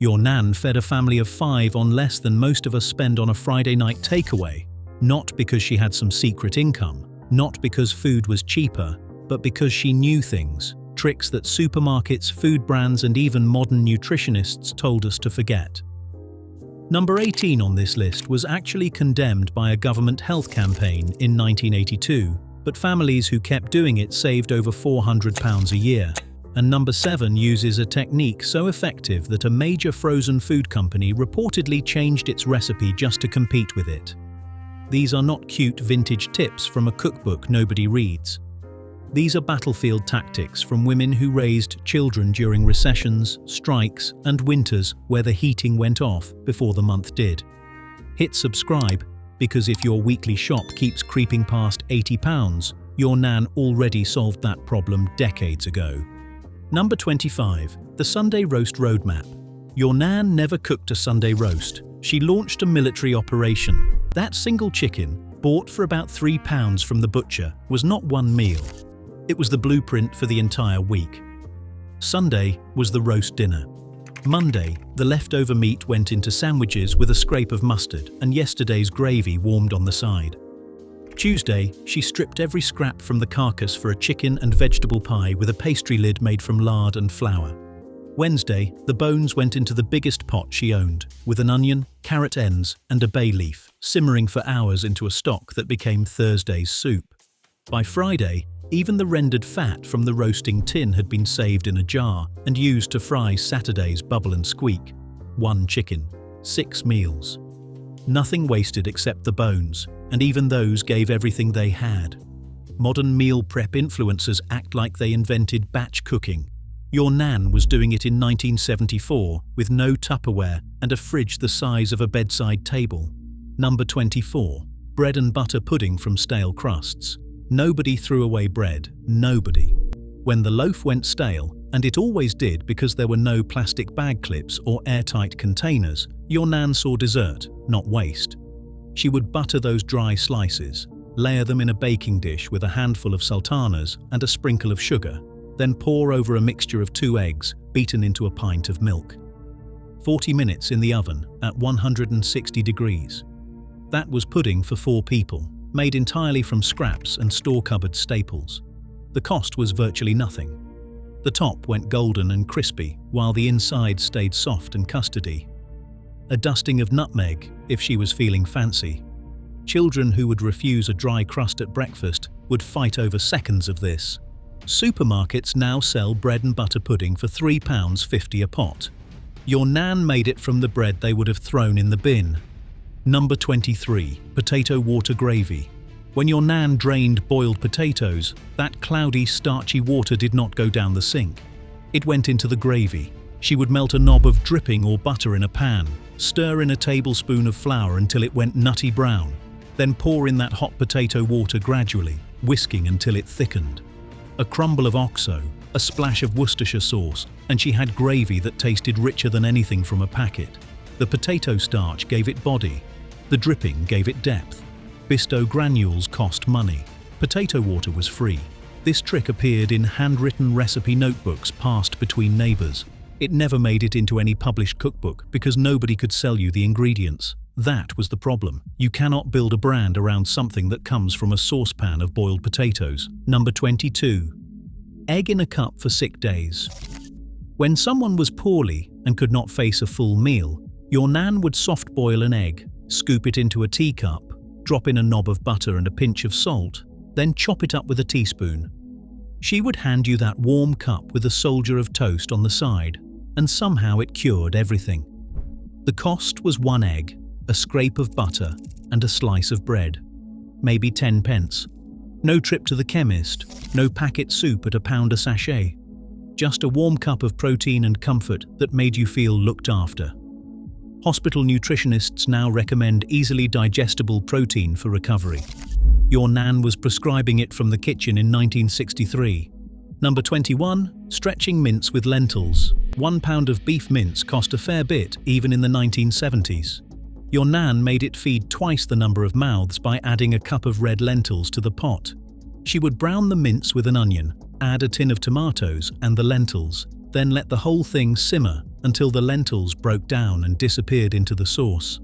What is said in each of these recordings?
Your nan fed a family of 5 on less than most of us spend on a Friday night takeaway, not because she had some secret income, not because food was cheaper, but because she knew things, tricks that supermarkets, food brands, and even modern nutritionists told us to forget. Number 18 on this list was actually condemned by a government health campaign in 1982, but families who kept doing it saved over £400 a year. And number 7 uses a technique so effective that a major frozen food company reportedly changed its recipe just to compete with it. These are not cute vintage tips from a cookbook nobody reads. These are battlefield tactics from women who raised children during recessions, strikes, and winters where the heating went off before the month did. Hit subscribe, because if your weekly shop keeps creeping past £80, your nan already solved that problem decades ago. Number 25. The Sunday Roast Roadmap. Your nan never cooked a Sunday roast. She launched a military operation. That single chicken, bought for about £3 from the butcher, was not one meal. It was the blueprint for the entire week. Sunday was the roast dinner. Monday, the leftover meat went into sandwiches with a scrape of mustard and yesterday's gravy warmed on the side. Tuesday, she stripped every scrap from the carcass for a chicken and vegetable pie with a pastry lid made from lard and flour. Wednesday, the bones went into the biggest pot she owned, with an onion, carrot ends, and a bay leaf, simmering for hours into a stock that became Thursday's soup. By Friday, even the rendered fat from the roasting tin had been saved in a jar and used to fry Saturday's bubble and squeak. 1 chicken, 6 meals. Nothing wasted except the bones, and even those gave everything they had. Modern meal prep influencers act like they invented batch cooking. Your nan was doing it in 1974 with no Tupperware and a fridge the size of a bedside table. Number 24. Bread and butter pudding from stale crusts. Nobody threw away bread, nobody. When the loaf went stale, and it always did because there were no plastic bag clips or airtight containers, your nan saw dessert, not waste. She would butter those dry slices, layer them in a baking dish with a handful of sultanas and a sprinkle of sugar, then pour over a mixture of 2 eggs beaten into a pint of milk. 40 minutes in the oven at 160 degrees. That was pudding for 4 people, made entirely from scraps and store cupboard staples. The cost was virtually nothing. The top went golden and crispy, while the inside stayed soft and custardy. A dusting of nutmeg, if she was feeling fancy. Children who would refuse a dry crust at breakfast would fight over seconds of this. Supermarkets now sell bread and butter pudding for £3.50 a pot. Your nan made it from the bread they would have thrown in the bin. Number 23. Potato water gravy. When your nan drained boiled potatoes, that cloudy, starchy water did not go down the sink. It went into the gravy. She would melt a knob of dripping or butter in a pan, stir in a tablespoon of flour until it went nutty brown, then pour in that hot potato water gradually, whisking until it thickened. A crumble of OXO, a splash of Worcestershire sauce, and she had gravy that tasted richer than anything from a packet. The potato starch gave it body. The dripping gave it depth. Bisto granules cost money. Potato water was free. This trick appeared in handwritten recipe notebooks passed between neighbors. It never made it into any published cookbook because nobody could sell you the ingredients. That was the problem. You cannot build a brand around something that comes from a saucepan of boiled potatoes. Number 22. Egg in a cup for sick days. When someone was poorly and could not face a full meal, your nan would soft boil an egg, scoop it into a teacup, drop in a knob of butter and a pinch of salt, then chop it up with a teaspoon. She would hand you that warm cup with a soldier of toast on the side, and somehow it cured everything. The cost was 1 egg, a scrape of butter, and a slice of bread. Maybe 10 pence. No trip to the chemist, no packet soup at £1 a sachet. Just a warm cup of protein and comfort that made you feel looked after. Hospital nutritionists now recommend easily digestible protein for recovery. Your nan was prescribing it from the kitchen in 1963. Number 21. Stretching mince with lentils. 1 pound of beef mince cost a fair bit even in the 1970s. Your nan made it feed twice the number of mouths by adding a cup of red lentils to the pot. She would brown the mince with an onion, add a tin of tomatoes and the lentils, then let the whole thing simmer, until the lentils broke down and disappeared into the sauce.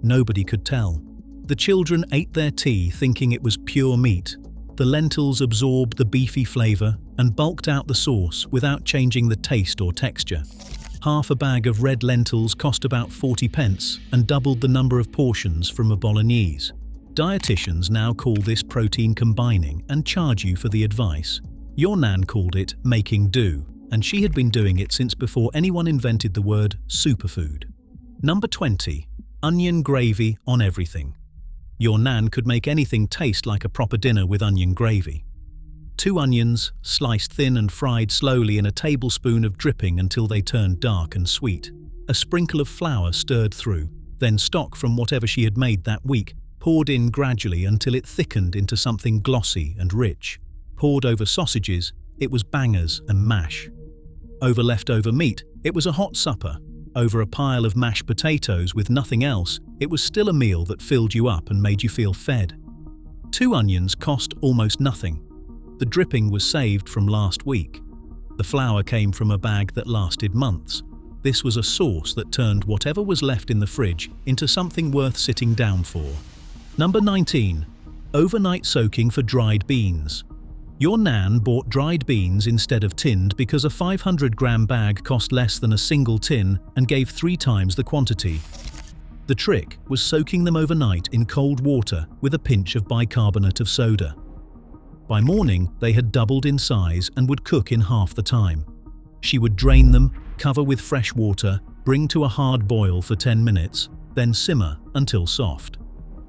Nobody could tell. The children ate their tea thinking it was pure meat. The lentils absorbed the beefy flavor and bulked out the sauce without changing the taste or texture. Half a bag of red lentils cost about 40 pence and doubled the number of portions from a bolognese. Dietitians now call this protein combining and charge you for the advice. Your nan called it making do, and she had been doing it since before anyone invented the word superfood. Number 20. Onion gravy on everything. Your nan could make anything taste like a proper dinner with onion gravy. 2 onions, sliced thin and fried slowly in a tablespoon of dripping until they turned dark and sweet. A sprinkle of flour stirred through, then stock from whatever she had made that week, poured in gradually until it thickened into something glossy and rich. Poured over sausages, it was bangers and mash. Over leftover meat, it was a hot supper. Over a pile of mashed potatoes with nothing else, it was still a meal that filled you up and made you feel fed. 2 onions cost almost nothing. The dripping was saved from last week. The flour came from a bag that lasted months. This was a sauce that turned whatever was left in the fridge into something worth sitting down for. Number 19. Overnight soaking for dried beans. Your nan bought dried beans instead of tinned because a 500-gram bag cost less than a single tin and gave 3 times the quantity. The trick was soaking them overnight in cold water with a pinch of bicarbonate of soda. By morning, they had doubled in size and would cook in half the time. She would drain them, cover with fresh water, bring to a hard boil for 10 minutes, then simmer until soft.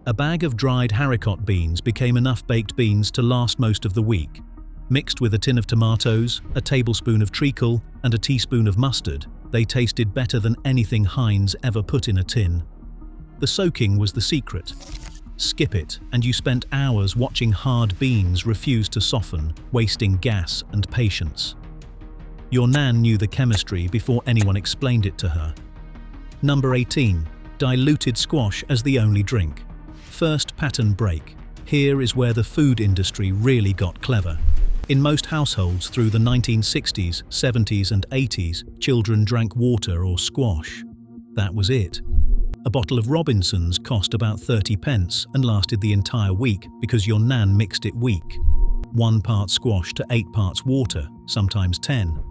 A bag of dried haricot beans became enough baked beans to last most of the week. Mixed with a tin of tomatoes, a tablespoon of treacle, and a teaspoon of mustard, they tasted better than anything Heinz ever put in a tin. The soaking was the secret. Skip it, and you spent hours watching hard beans refuse to soften, wasting gas and patience. Your nan knew the chemistry before anyone explained it to her. Number 18. Diluted squash as the only drink. First pattern break. Here is where the food industry really got clever. In most households through the 1960s, 70s and 80s, children drank water or squash. That was it. A bottle of Robinson's cost about 30 pence and lasted the entire week because your nan mixed it weak. 1 part squash to 8 parts water, sometimes 10.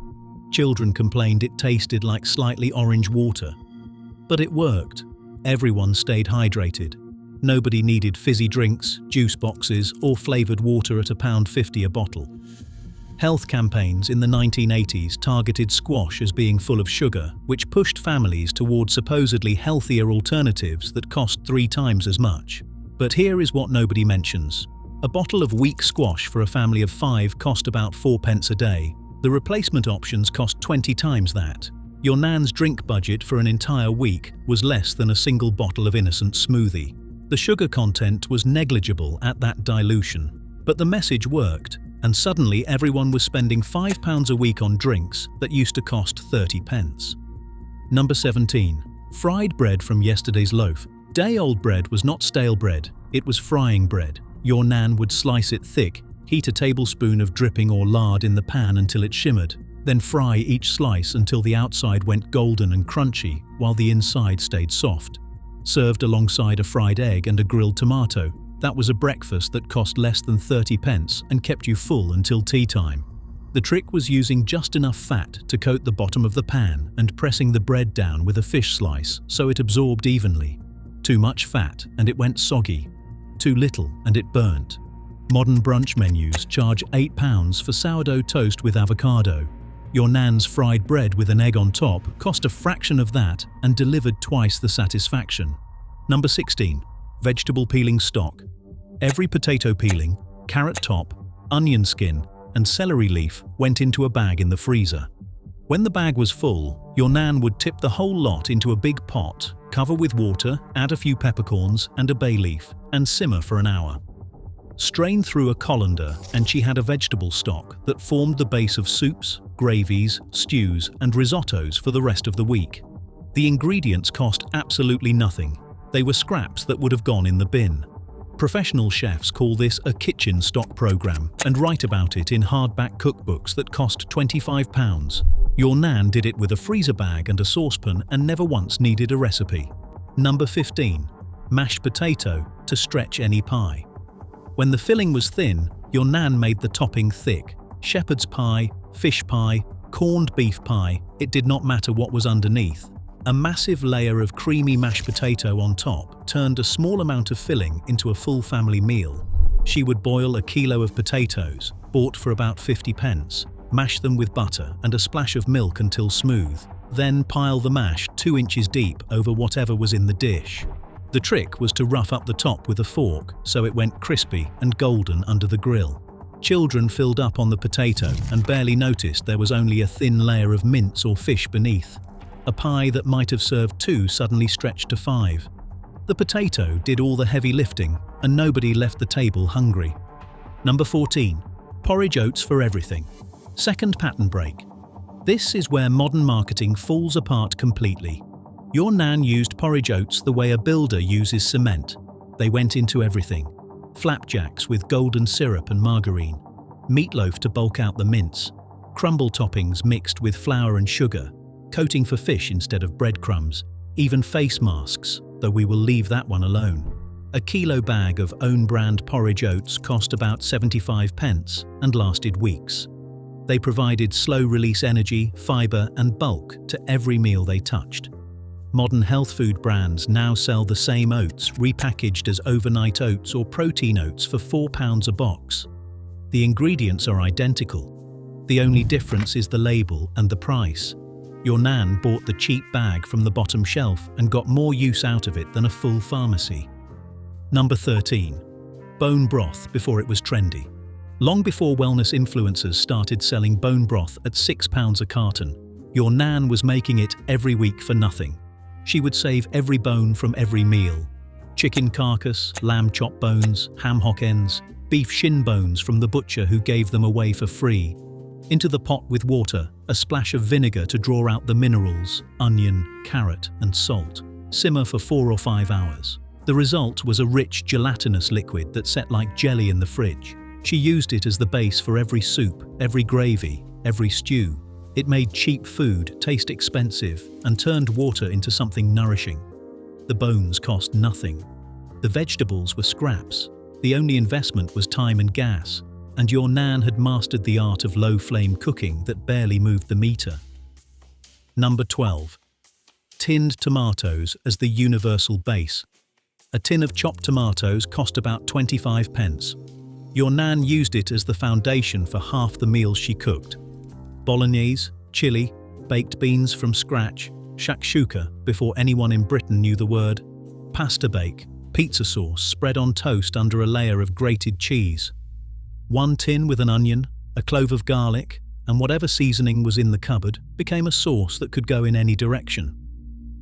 Children complained it tasted like slightly orange water. But it worked. Everyone stayed hydrated. Nobody needed fizzy drinks, juice boxes, or flavoured water at £1.50 a bottle. Health campaigns in the 1980s targeted squash as being full of sugar, which pushed families toward supposedly healthier alternatives that cost 3 times as much. But here is what nobody mentions. A bottle of weak squash for a family of 5 cost about 4 pence a day. The replacement options cost 20 times that. Your nan's drink budget for an entire week was less than a single bottle of innocent smoothie. The sugar content was negligible at that dilution, but the message worked. And suddenly everyone was spending £5 a week on drinks that used to cost 30 pence. Number 17. Fried bread from yesterday's loaf. Day-old bread was not stale bread, it was frying bread. Your nan would slice it thick, heat a tablespoon of dripping or lard in the pan until it shimmered, then fry each slice until the outside went golden and crunchy while the inside stayed soft. Served alongside a fried egg and a grilled tomato. That was a breakfast that cost less than 30 pence and kept you full until tea time. The trick was using just enough fat to coat the bottom of the pan and pressing the bread down with a fish slice so it absorbed evenly. Too much fat and it went soggy. Too little and it burnt. Modern brunch menus charge £8 for sourdough toast with avocado. Your nan's fried bread with an egg on top cost a fraction of that and delivered twice the satisfaction. Number 16. Vegetable peeling stock. Every potato peeling, carrot top, onion skin, and celery leaf went into a bag in the freezer. When the bag was full, your nan would tip the whole lot into a big pot, cover with water, add a few peppercorns and a bay leaf, and simmer for an hour. Strain through a colander and she had a vegetable stock that formed the base of soups, gravies, stews, and risottos for the rest of the week. The ingredients cost absolutely nothing. They were scraps that would have gone in the bin. Professional chefs call this a kitchen stock program and write about it in hardback cookbooks that cost £25. Your nan did it with a freezer bag and a saucepan and never once needed a recipe. Number 15. Mashed potato to stretch any pie. When the filling was thin, your nan made the topping thick. Shepherd's pie, fish pie, corned beef pie, it did not matter what was underneath. A massive layer of creamy mashed potato on top turned a small amount of filling into a full family meal. She would boil a kilo of potatoes, bought for about 50 pence, mash them with butter and a splash of milk until smooth, then pile the mash 2 inches deep over whatever was in the dish. The trick was to rough up the top with a fork so it went crispy and golden under the grill. Children filled up on the potato and barely noticed there was only a thin layer of mince or fish beneath. A pie that might have served 2 suddenly stretched to 5. The potato did all the heavy lifting and nobody left the table hungry. Number 14. Porridge oats for everything. Second pattern break. This is where modern marketing falls apart completely. Your nan used porridge oats the way a builder uses cement. They went into everything. Flapjacks with golden syrup and margarine, meatloaf to bulk out the mince, crumble toppings mixed with flour and sugar, coating for fish instead of breadcrumbs, even face masks, though we will leave that one alone. A kilo bag of own brand porridge oats cost about 75 pence and lasted weeks. They provided slow-release energy, fibre and bulk to every meal they touched. Modern health food brands now sell the same oats repackaged as overnight oats or protein oats for £4 a box. The ingredients are identical. The only difference is the label and the price. Your nan bought the cheap bag from the bottom shelf and got more use out of it than a full pharmacy. Number 13. Bone broth before it was trendy. Long before wellness influencers started selling bone broth at £6 a carton, your nan was making it every week for nothing. She would save every bone from every meal. Chicken carcass, lamb chop bones, ham hock ends, beef shin bones from the butcher who gave them away for free. Into the pot with water, a splash of vinegar to draw out the minerals, onion, carrot and salt. Simmer for 4 or 5 hours. The result was a rich gelatinous liquid that set like jelly in the fridge. She used it as the base for every soup, every gravy, every stew. It made cheap food taste expensive and turned water into something nourishing. The bones cost nothing. The vegetables were scraps. The only investment was time and gas, and your nan had mastered the art of low-flame cooking that barely moved the meter. Number 12. Tinned tomatoes as the universal base. A tin of chopped tomatoes cost about 25 pence. Your nan used it as the foundation for half the meals she cooked. Bolognese, chili, baked beans from scratch, shakshuka before anyone in Britain knew the word, pasta bake, pizza sauce spread on toast under a layer of grated cheese. One tin with an onion, a clove of garlic, and whatever seasoning was in the cupboard became a sauce that could go in any direction.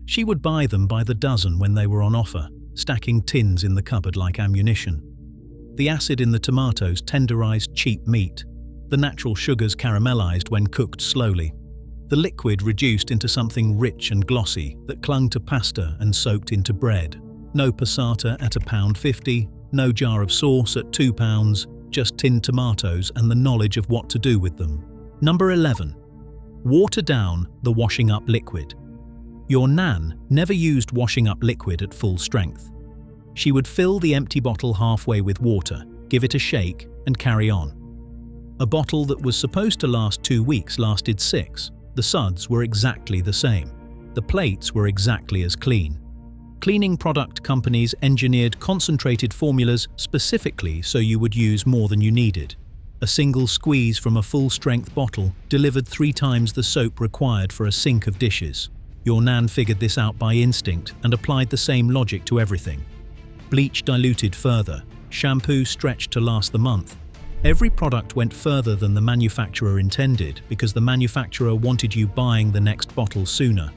She would buy them by the dozen when they were on offer, stacking tins in the cupboard like ammunition. The acid in the tomatoes tenderized cheap meat. The natural sugars caramelized when cooked slowly. The liquid reduced into something rich and glossy that clung to pasta and soaked into bread. No passata at £1.50, no jar of sauce at £2, just tinned tomatoes and the knowledge of what to do with them. Number 11. Water down the washing up liquid. Your nan never used washing up liquid at full strength. She would fill the empty bottle halfway with water, give it a shake, and carry on. A bottle that was supposed to last 2 weeks lasted 6. The suds were exactly the same. The plates were exactly as clean. Cleaning product companies engineered concentrated formulas specifically so you would use more than you needed. A single squeeze from a full-strength bottle delivered 3 times the soap required for a sink of dishes. Your nan figured this out by instinct and applied the same logic to everything. Bleach diluted further, shampoo stretched to last the month. Every product went further than the manufacturer intended because the manufacturer wanted you buying the next bottle sooner.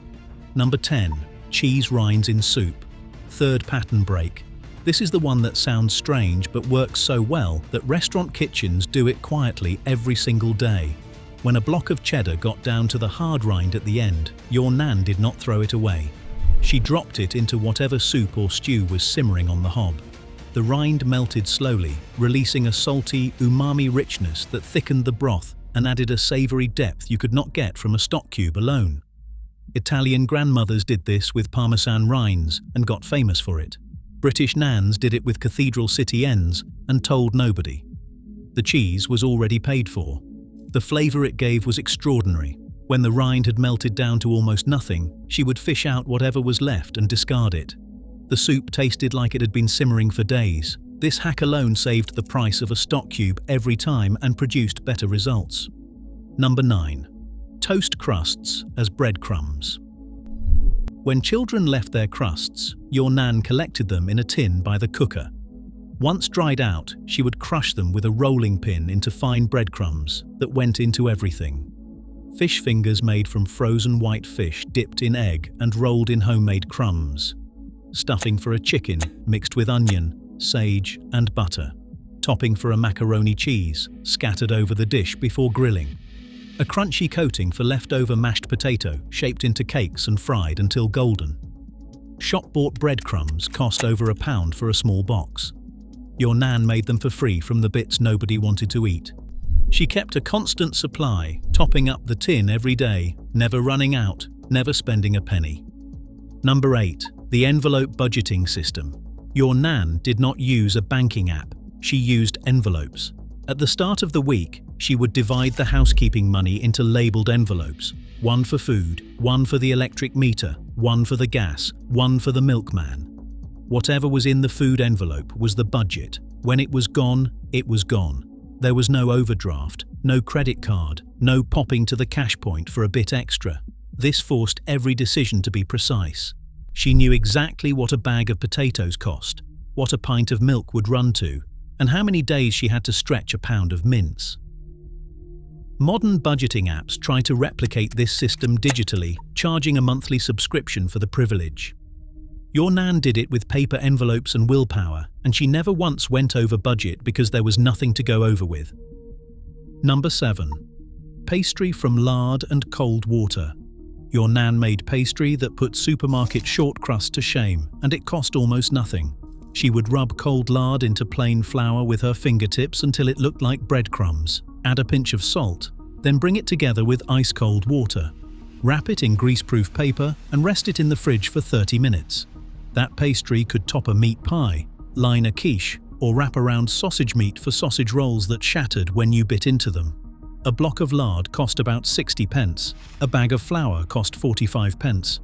Number 10. Cheese rinds in soup. Third pattern break. This is the one that sounds strange but works so well that restaurant kitchens do it quietly every single day. When a block of cheddar got down to the hard rind at the end, your nan did not throw it away. She dropped it into whatever soup or stew was simmering on the hob. The rind melted slowly, releasing a salty, umami richness that thickened the broth and added a savoury depth you could not get from a stock cube alone. Italian grandmothers did this with Parmesan rinds and got famous for it. British nans did it with Cathedral City ends and told nobody. The cheese was already paid for. The flavour it gave was extraordinary. When the rind had melted down to almost nothing, she would fish out whatever was left and discard it. The soup tasted like it had been simmering for days. This hack alone saved the price of a stock cube every time and produced better results. Number 9. Toast crusts as breadcrumbs. When children left their crusts, your nan collected them in a tin by the cooker. Once dried out, she would crush them with a rolling pin into fine breadcrumbs that went into everything. Fish fingers made from frozen white fish dipped in egg and rolled in homemade crumbs. Stuffing for a chicken mixed with onion, sage and butter. Topping for a macaroni cheese scattered over the dish before grilling. A crunchy coating for leftover mashed potato shaped into cakes and fried until golden. Shop-bought breadcrumbs cost over £1 for a small box. Your nan made them for free from the bits nobody wanted to eat. She kept a constant supply, topping up the tin every day, never running out, never spending a penny. Number 8. The envelope budgeting system. Your nan did not use a banking app, she used envelopes. At the start of the week, she would divide the housekeeping money into labelled envelopes. One for food, one for the electric meter, one for the gas, one for the milkman. Whatever was in the food envelope was the budget. When it was gone, it was gone. There was no overdraft, no credit card, no popping to the cash point for a bit extra. This forced every decision to be precise. She knew exactly what a bag of potatoes cost, what a pint of milk would run to, and how many days she had to stretch a pound of mince. Modern budgeting apps try to replicate this system digitally, charging a monthly subscription for the privilege. Your nan did it with paper envelopes and willpower, and she never once went over budget because there was nothing to go over with. Number 7. Pastry from lard and cold water. Your nan made pastry that put supermarket short crust to shame, and it cost almost nothing. She would rub cold lard into plain flour with her fingertips until it looked like breadcrumbs, add a pinch of salt, then bring it together with ice-cold water. Wrap it in grease-proof paper and rest it in the fridge for 30 minutes. That pastry could top a meat pie, line a quiche, or wrap around sausage meat for sausage rolls that shattered when you bit into them. A block of lard cost about 60 pence, a bag of flour cost 45 pence.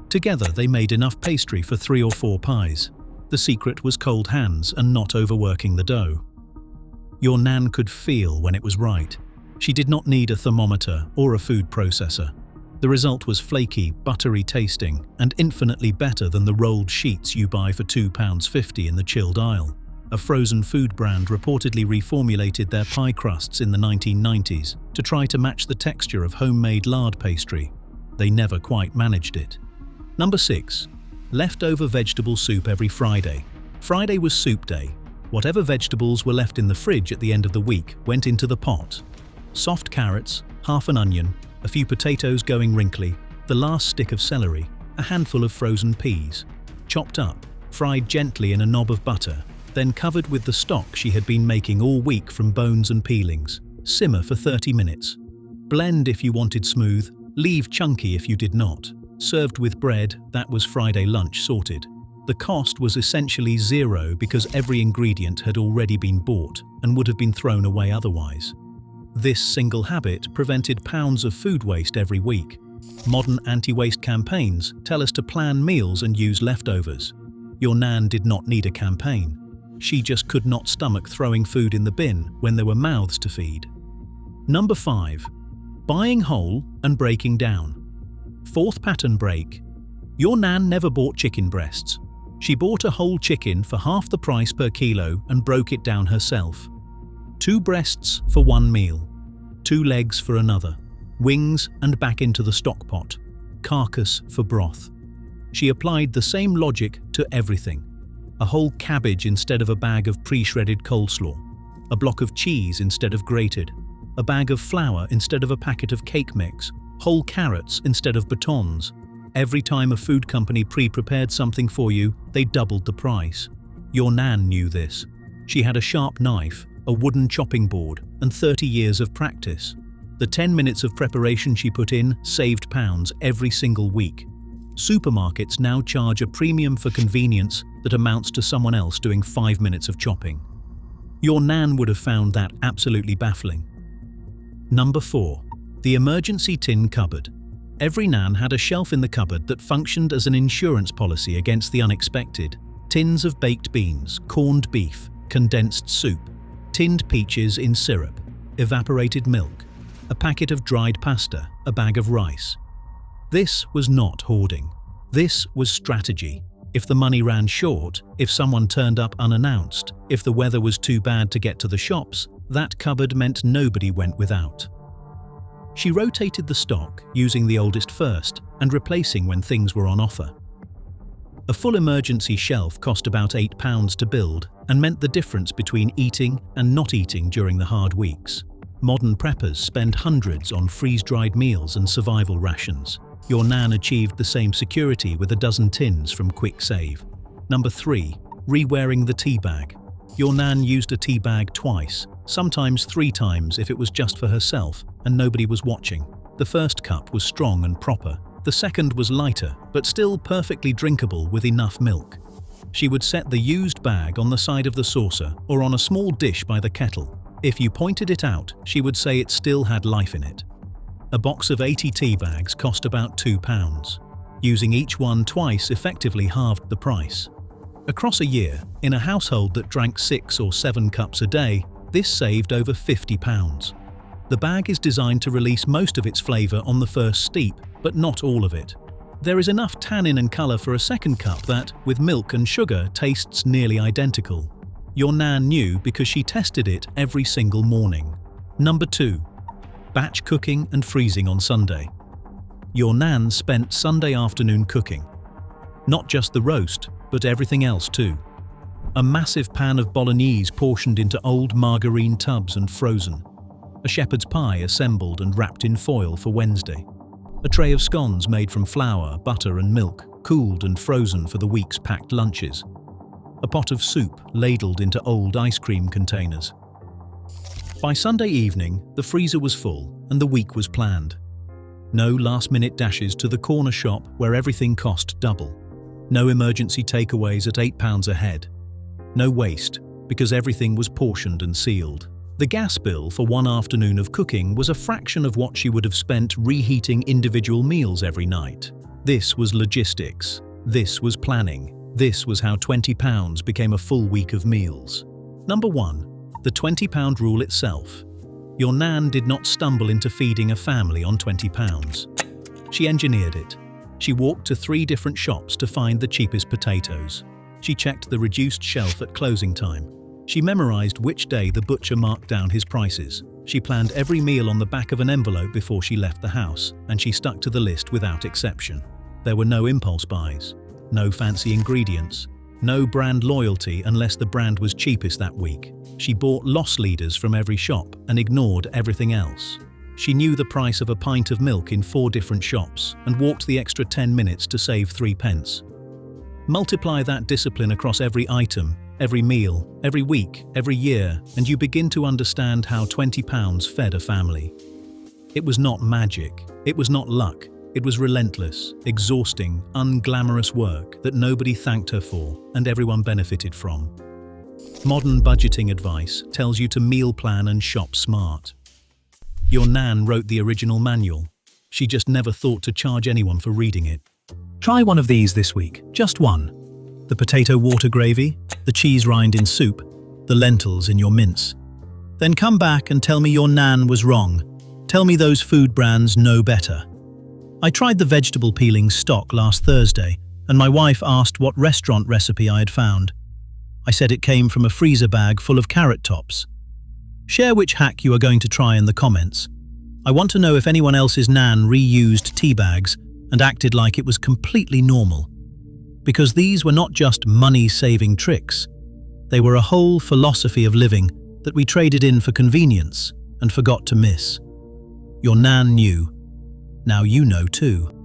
Together they made enough pastry for 3 or 4 pies. The secret was cold hands and not overworking the dough. Your nan could feel when it was right. She did not need a thermometer or a food processor. The result was flaky, buttery tasting and infinitely better than the rolled sheets you buy for £2.50 in the chilled aisle. A frozen food brand reportedly reformulated their pie crusts in the 1990s to try to match the texture of homemade lard pastry. They never quite managed it. Number 6. Leftover vegetable soup every Friday. Friday was soup day. Whatever vegetables were left in the fridge at the end of the week went into the pot. Soft carrots, half an onion, a few potatoes going wrinkly, the last stick of celery, a handful of frozen peas. Chopped up, fried gently in a knob of butter, then covered with the stock she had been making all week from bones and peelings. Simmer for 30 minutes. Blend if you wanted smooth, leave chunky if you did not. Served with bread, that was Friday lunch sorted. The cost was essentially zero because every ingredient had already been bought and would have been thrown away otherwise. This single habit prevented pounds of food waste every week. Modern anti-waste campaigns tell us to plan meals and use leftovers. Your nan did not need a campaign. She just could not stomach throwing food in the bin when there were mouths to feed. Number 5. Buying whole and breaking down. 4th pattern break. Your nan never bought chicken breasts. She bought a whole chicken for half the price per kilo and broke it down herself. 2 breasts for 1 meal, 2 legs for another, wings and back into the stock pot, carcass for broth. She applied the same logic to everything. A whole cabbage instead of a bag of pre-shredded coleslaw, a block of cheese instead of grated, a bag of flour instead of a packet of cake mix, whole carrots instead of batons. Every time a food company pre-prepared something for you, they doubled the price. Your nan knew this. She had a sharp knife, a wooden chopping board, and 30 years of practice. The 10 minutes of preparation she put in saved pounds every single week. Supermarkets now charge a premium for convenience that amounts to someone else doing 5 minutes of chopping. Your nan would have found that absolutely baffling. Number 4. The emergency tin cupboard. Every nan had a shelf in the cupboard that functioned as an insurance policy against the unexpected. Tins of baked beans, corned beef, condensed soup, tinned peaches in syrup, evaporated milk, a packet of dried pasta, a bag of rice. This was not hoarding. This was strategy. If the money ran short, if someone turned up unannounced, if the weather was too bad to get to the shops, that cupboard meant nobody went without. She rotated the stock, using the oldest first and replacing when things were on offer. A full emergency shelf cost about £8 to build and meant the difference between eating and not eating during the hard weeks. Modern preppers spend hundreds on freeze-dried meals and survival rations. Your nan achieved the same security with a dozen tins from Quick Save. Number 3. Re-wearing the tea bag. Your nan used a tea bag twice, sometimes 3 times if it was just for herself and nobody was watching. The first cup was strong and proper. The second was lighter, but still perfectly drinkable with enough milk. She would set the used bag on the side of the saucer or on a small dish by the kettle. If you pointed it out, she would say it still had life in it. A box of 80 tea bags cost about £2. Using each one twice effectively halved the price. Across a year, in a household that drank 6 or 7 cups a day, this saved over £50. The bag is designed to release most of its flavour on the first steep, but not all of it. There is enough tannin and colour for a second cup that, with milk and sugar, tastes nearly identical. Your nan knew because she tested it every single morning. Number 2. Batch cooking and freezing on Sunday. Your nan spent Sunday afternoon cooking. Not just the roast, but everything else too. A massive pan of bolognese portioned into old margarine tubs and frozen. A shepherd's pie assembled and wrapped in foil for Wednesday. A tray of scones made from flour, butter and milk, cooled and frozen for the week's packed lunches. A pot of soup ladled into old ice cream containers. By Sunday evening, the freezer was full and the week was planned. No last-minute dashes to the corner shop where everything cost double. No emergency takeaways at £8 a head. No waste, because everything was portioned and sealed. The gas bill for one afternoon of cooking was a fraction of what she would have spent reheating individual meals every night. This was logistics. This was planning. This was how £20 became a full week of meals. Number 1. The £20 rule itself. Your nan did not stumble into feeding a family on £20. She engineered it. She walked to 3 different shops to find the cheapest potatoes. She checked the reduced shelf at closing time. She memorized which day the butcher marked down his prices. She planned every meal on the back of an envelope before she left the house, and she stuck to the list without exception. There were no impulse buys, no fancy ingredients, no brand loyalty unless the brand was cheapest that week. She bought loss leaders from every shop and ignored everything else. She knew the price of a pint of milk in 4 different shops and walked the extra 10 minutes to save 3 pence. Multiply that discipline across every item, every meal, every week, every year, and you begin to understand how £20 fed a family. It was not magic. It was not luck. It was relentless, exhausting, unglamorous work that nobody thanked her for and everyone benefited from. Modern budgeting advice tells you to meal plan and shop smart. Your nan wrote the original manual. She just never thought to charge anyone for reading it. Try one of these this week, just one. The potato water gravy, the cheese rind in soup, the lentils in your mince. Then come back and tell me your nan was wrong. Tell me those food brands know better. I tried the vegetable peeling stock last Thursday, and my wife asked what restaurant recipe I had found. I said it came from a freezer bag full of carrot tops. Share which hack you are going to try in the comments. I want to know if anyone else's nan reused tea bags and acted like it was completely normal. Because these were not just money-saving tricks. They were a whole philosophy of living that we traded in for convenience and forgot to miss. Your nan knew. Now you know too.